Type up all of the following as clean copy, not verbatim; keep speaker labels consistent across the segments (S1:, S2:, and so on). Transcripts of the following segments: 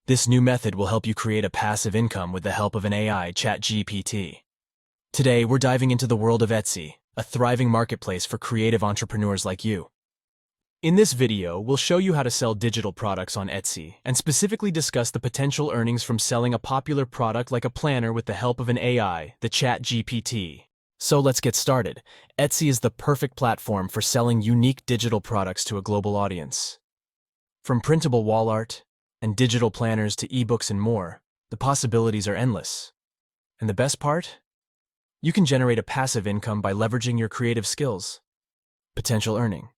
S1: This new method will help you create a passive income with the help of an AI, ChatGPT. Today, we're diving into the world of Etsy, a thriving marketplace for creative entrepreneurs like you. In this video, we'll show you how to sell digital products on Etsy and specifically discuss the potential earnings from selling a popular product like a planner with the help of an AI, the ChatGPT. So let's get started. Etsy is the perfect platform for selling unique digital products to a global audience. From printable wall art and digital planners to ebooks and more, the possibilities are endless. And the best part? You can generate a passive income by leveraging your creative skills. Potential earning.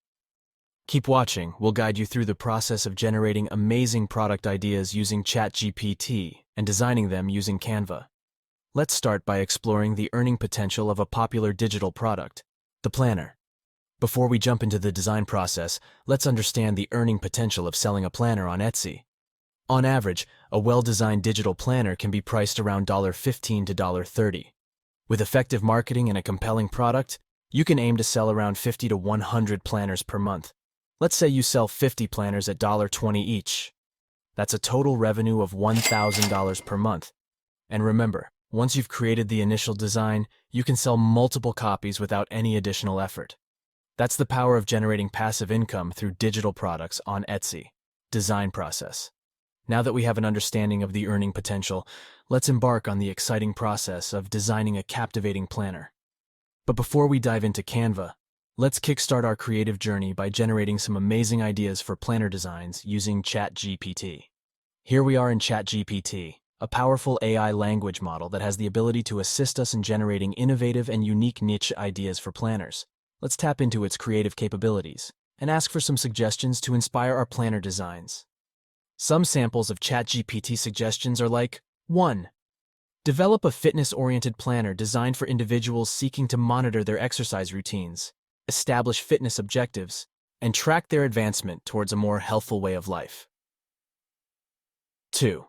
S1: Keep watching, we'll guide you through the process of generating amazing product ideas using ChatGPT and designing them using Canva. Let's start by exploring the earning potential of a popular digital product, the planner. Before we jump into the design process, let's understand the earning potential of selling a planner on Etsy. On average, a well-designed digital planner can be priced around $15 to $30. With effective marketing and a compelling product, you can aim to sell around 50 to 100 planners per month. Let's say you sell 50 planners at $20 each. That's a total revenue of $1,000 per month. And remember, once you've created the initial design, you can sell multiple copies without any additional effort. That's the power of generating passive income through digital products on Etsy. Design process. Now that we have an understanding of the earning potential, let's embark on the exciting process of designing a captivating planner. But before we dive into Canva, let's kickstart our creative journey by generating some amazing ideas for planner designs using ChatGPT. Here we are in ChatGPT, a powerful AI language model that has the ability to assist us in generating innovative and unique niche ideas for planners. Let's tap into its creative capabilities and ask for some suggestions to inspire our planner designs. Some samples of ChatGPT suggestions are like 1. Develop a fitness-oriented planner designed for individuals seeking to monitor their exercise routines, establish fitness objectives, and track their advancement towards a more healthful way of life. 2.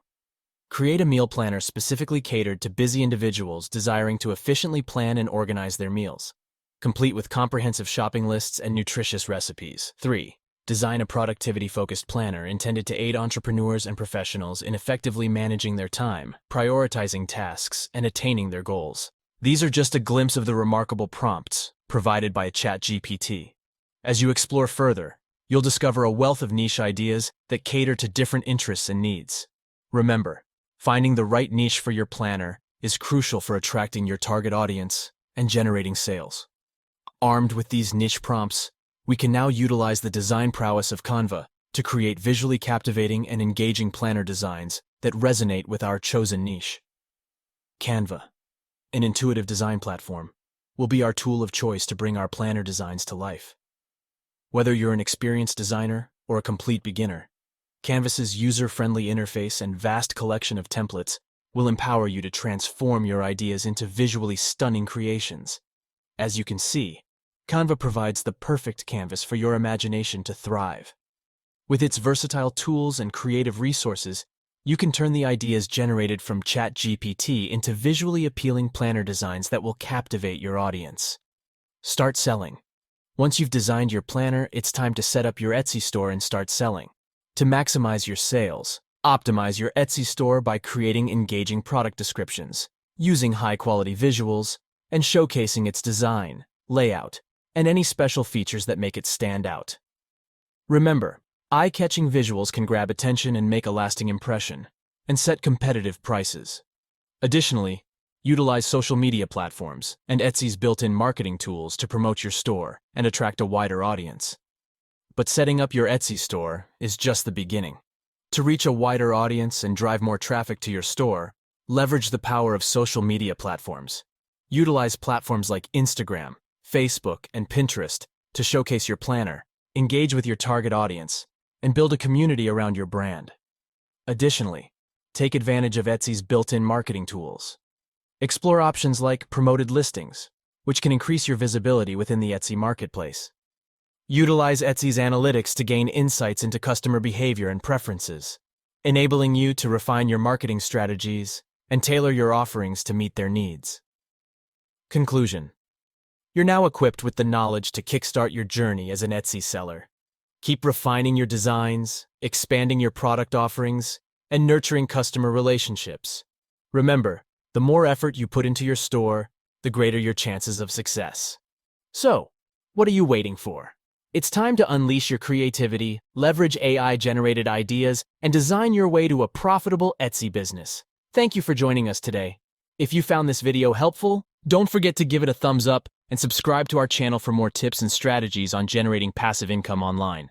S1: Create a meal planner specifically catered to busy individuals desiring to efficiently plan and organize their meals, complete with comprehensive shopping lists and nutritious recipes. 3. Design a productivity-focused planner intended to aid entrepreneurs and professionals in effectively managing their time, prioritizing tasks, and attaining their goals. These are just a glimpse of the remarkable prompts provided by ChatGPT. As you explore further, you'll discover a wealth of niche ideas that cater to different interests and needs. Remember, finding the right niche for your planner is crucial for attracting your target audience and generating sales. Armed with these niche prompts, we can now utilize the design prowess of Canva to create visually captivating and engaging planner designs that resonate with our chosen niche. Canva, an intuitive design platform, will be our tool of choice to bring our planner designs to life. Whether you're an experienced designer or a complete beginner, Canvas's user-friendly interface and vast collection of templates will empower you to transform your ideas into visually stunning creations. As you can see, Canva provides the perfect canvas for your imagination to thrive. With its versatile tools and creative resources, you can turn the ideas generated from ChatGPT into visually appealing planner designs that will captivate your audience. Start selling. Once you've designed your planner, it's time to set up your Etsy store and start selling. To maximize your sales, optimize your Etsy store by creating engaging product descriptions, using high-quality visuals, and showcasing its design, layout, and any special features that make it stand out. Remember, eye-catching visuals can grab attention and make a lasting impression, and set competitive prices. Additionally, utilize social media platforms and Etsy's built-in marketing tools to promote your store and attract a wider audience. But setting up your Etsy store is just the beginning. To reach a wider audience and drive more traffic to your store, leverage the power of social media platforms. Utilize platforms like Instagram, Facebook, and Pinterest to showcase your planner, engage with your target audience, and build a community around your brand. Additionally, take advantage of Etsy's built-in marketing tools. Explore options like promoted listings, which can increase your visibility within the Etsy marketplace. Utilize Etsy's analytics to gain insights into customer behavior and preferences, enabling you to refine your marketing strategies and tailor your offerings to meet their needs. Conclusion. You're now equipped with the knowledge to kickstart your journey as an Etsy seller. Keep refining your designs, expanding your product offerings, and nurturing customer relationships. Remember, the more effort you put into your store, the greater your chances of success. So, what are you waiting for? It's time to unleash your creativity, leverage AI-generated ideas, and design your way to a profitable Etsy business. Thank you for joining us today. If you found this video helpful, don't forget to give it a thumbs up and subscribe to our channel for more tips and strategies on generating passive income online.